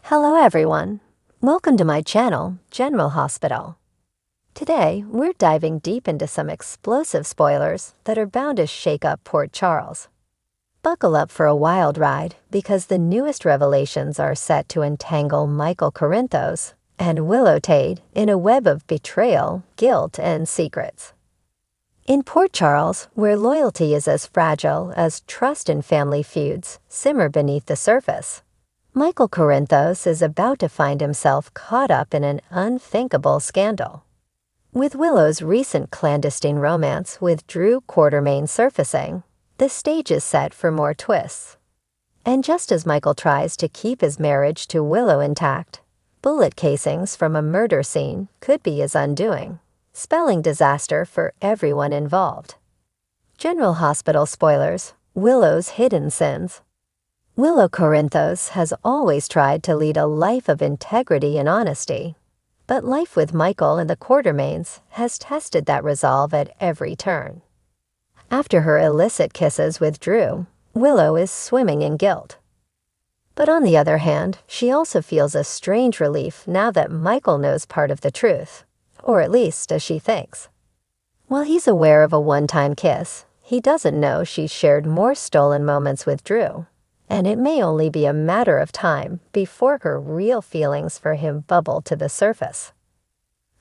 Hello everyone. Welcome to my channel, General Hospital. Today, we're diving deep into some explosive spoilers that are bound to shake up Port Charles. Buckle up for a wild ride because the newest revelations are set to entangle Michael Corinthos and Willow in a web of betrayal, guilt, and secrets. In Port Charles, where loyalty is as fragile as trust and family feuds simmer beneath the surface, Michael Corinthos is about to find himself caught up in an unthinkable scandal. With Willow's recent clandestine romance with Drew Quartermain surfacing, the stage is set for more twists. And just as Michael tries to keep his marriage to Willow intact, bullet casings from a murder scene could be his undoing, spelling disaster for everyone involved. General Hospital spoilers: Willow's hidden sins. Willow Corinthos has always tried to lead a life of integrity and honesty, but life with Michael and the Quartermains has tested that resolve at every turn. After her illicit kisses with Drew, Willow is swimming in guilt. But on the other hand, she also feels a strange relief now that Michael knows part of the truth, or at least as she thinks. While he's aware of a one-time kiss, he doesn't know she's shared more stolen moments with Drew, and it may only be a matter of time before her real feelings for him bubble to the surface.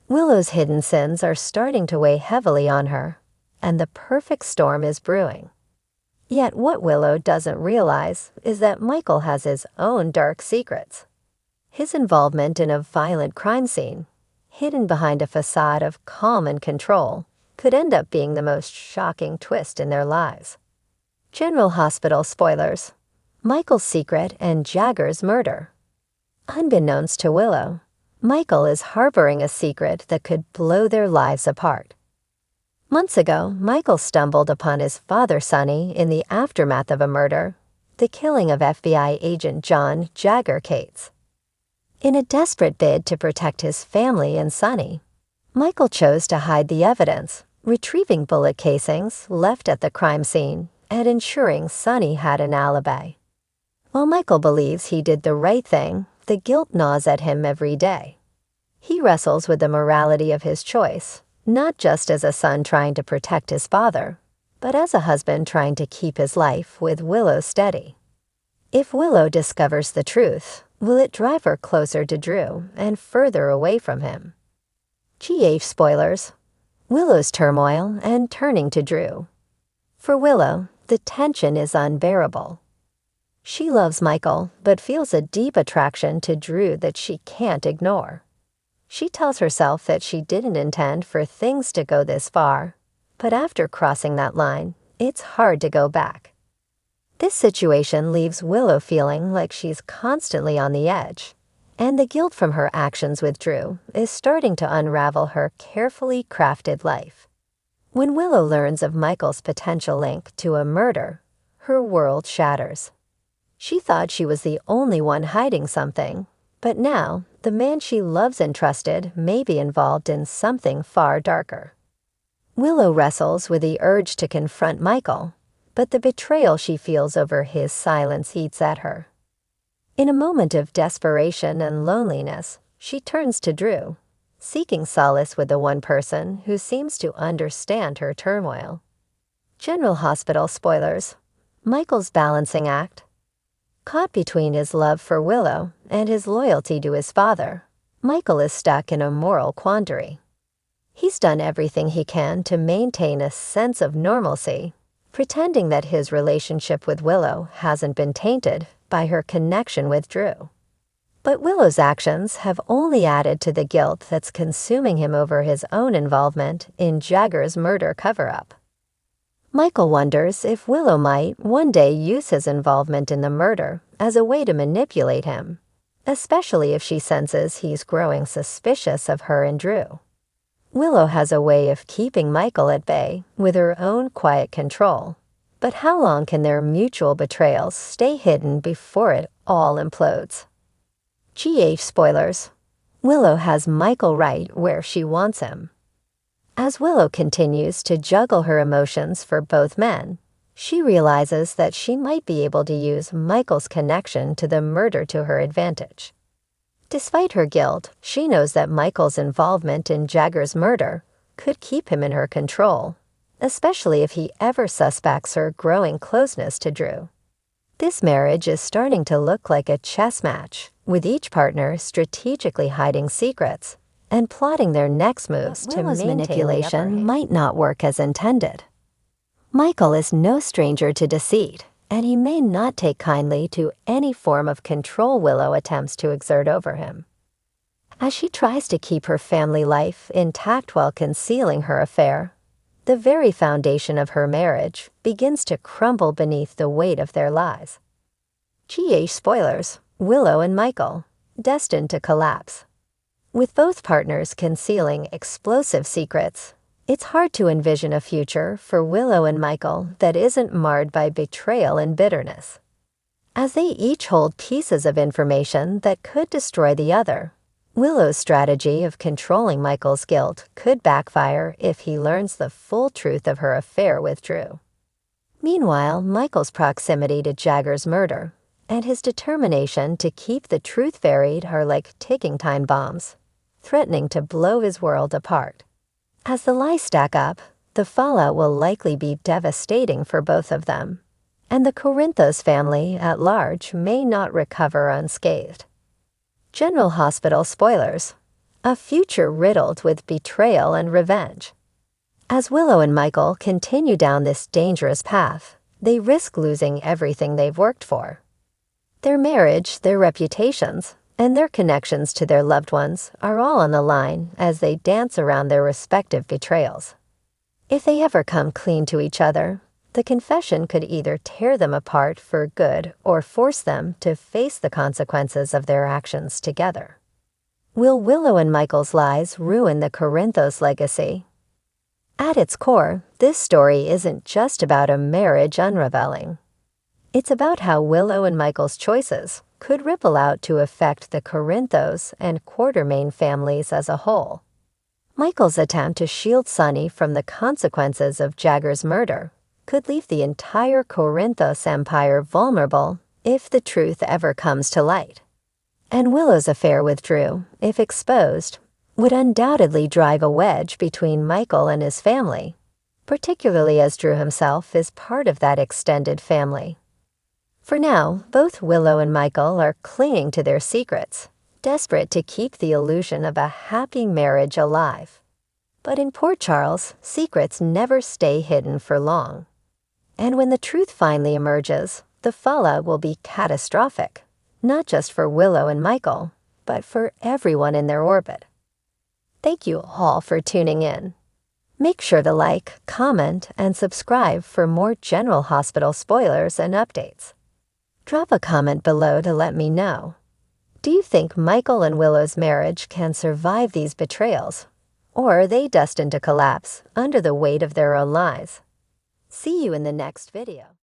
Willow's hidden sins are starting to weigh heavily on her, and the perfect storm is brewing. Yet what Willow doesn't realize is that Michael has his own dark secrets. His involvement in a violent crime scene, hidden behind a facade of calm and control, could end up being the most shocking twist in their lives. General Hospital spoilers: Michael's secret and Jagger's murder. Unbeknownst to Willow, Michael is harboring a secret that could blow their lives apart. Months ago, Michael stumbled upon his father Sonny in the aftermath of a murder, the killing of FBI Agent Jagger Cates. In a desperate bid to protect his family and Sonny, Michael chose to hide the evidence, retrieving bullet casings left at the crime scene and ensuring Sonny had an alibi. While Michael believes he did the right thing, the guilt gnaws at him every day. He wrestles with the morality of his choice, not just as a son trying to protect his father, but as a husband trying to keep his life with Willow steady. If Willow discovers the truth, will it drive her closer to Drew and further away from him? GH spoilers: Willow's turmoil and turning to Drew. For Willow, the tension is unbearable. She loves Michael, but feels a deep attraction to Drew that she can't ignore. She tells herself that she didn't intend for things to go this far, but after crossing that line, it's hard to go back. This situation leaves Willow feeling like she's constantly on the edge, and the guilt from her actions with Drew is starting to unravel her carefully crafted life. When Willow learns of Michael's potential link to a murder, her world shatters. She thought she was the only one hiding something, but now the man she loves and trusted may be involved in something far darker. Willow wrestles with the urge to confront Michael, but the betrayal she feels over his silence eats at her. In a moment of desperation and loneliness, she turns to Drew, seeking solace with the one person who seems to understand her turmoil. General Hospital spoilers: Michael's balancing act. Caught between his love for Willow and his loyalty to his father, Michael is stuck in a moral quandary. He's done everything he can to maintain a sense of normalcy, pretending that his relationship with Willow hasn't been tainted by her connection with Drew. But Willow's actions have only added to the guilt that's consuming him over his own involvement in Jagger's murder cover-up. Michael wonders if Willow might one day use his involvement in the murder as a way to manipulate him, especially if she senses he's growing suspicious of her and Drew. Willow has a way of keeping Michael at bay with her own quiet control, but how long can their mutual betrayals stay hidden before it all implodes? GH spoilers: Willow has Michael right where she wants him. As Willow continues to juggle her emotions for both men, she realizes that she might be able to use Michael's connection to the murder to her advantage. Despite her guilt, she knows that Michael's involvement in Jagger's murder could keep him in her control, especially if he ever suspects her growing closeness to Drew. This marriage is starting to look like a chess match, with each partner strategically hiding secrets and plotting their next moves to maintain manipulation might not work as intended. Michael is no stranger to deceit, and he may not take kindly to any form of control Willow attempts to exert over him. As she tries to keep her family life intact while concealing her affair, the very foundation of her marriage begins to crumble beneath the weight of their lies. GH spoilers, Willow and Michael, destined to collapse. With both partners concealing explosive secrets, it's hard to envision a future for Willow and Michael that isn't marred by betrayal and bitterness. As they each hold pieces of information that could destroy the other, Willow's strategy of controlling Michael's guilt could backfire if he learns the full truth of her affair with Drew. Meanwhile, Michael's proximity to Jagger's murder and his determination to keep the truth buried are like ticking time bombs, threatening to blow his world apart. As the lies stack up, the fallout will likely be devastating for both of them, and the Corinthos family at large may not recover unscathed. General Hospital spoilers, a future riddled with betrayal and revenge. As Willow and Michael continue down this dangerous path, they risk losing everything they've worked for. Their marriage, their reputations, and their connections to their loved ones are all on the line as they dance around their respective betrayals. If they ever come clean to each other, the confession could either tear them apart for good or force them to face the consequences of their actions together. Will Willow and Michael's lies ruin the Corinthos legacy? At its core, this story isn't just about a marriage unraveling. It's about how Willow and Michael's choices could ripple out to affect the Corinthos and Quartermain families as a whole. Michael's attempt to shield Sonny from the consequences of Jagger's murder could leave the entire Corinthos empire vulnerable if the truth ever comes to light. And Willow's affair with Drew, if exposed, would undoubtedly drive a wedge between Michael and his family, particularly as Drew himself is part of that extended family. For now, both Willow and Michael are clinging to their secrets, desperate to keep the illusion of a happy marriage alive. But in Port Charles, secrets never stay hidden for long. And when the truth finally emerges, the fallout will be catastrophic, not just for Willow and Michael, but for everyone in their orbit. Thank you all for tuning in. Make sure to like, comment, and subscribe for more General Hospital spoilers and updates. Drop a comment below to let me know. Do you think Michael and Willow's marriage can survive these betrayals, or are they destined to collapse under the weight of their own lies? See you in the next video.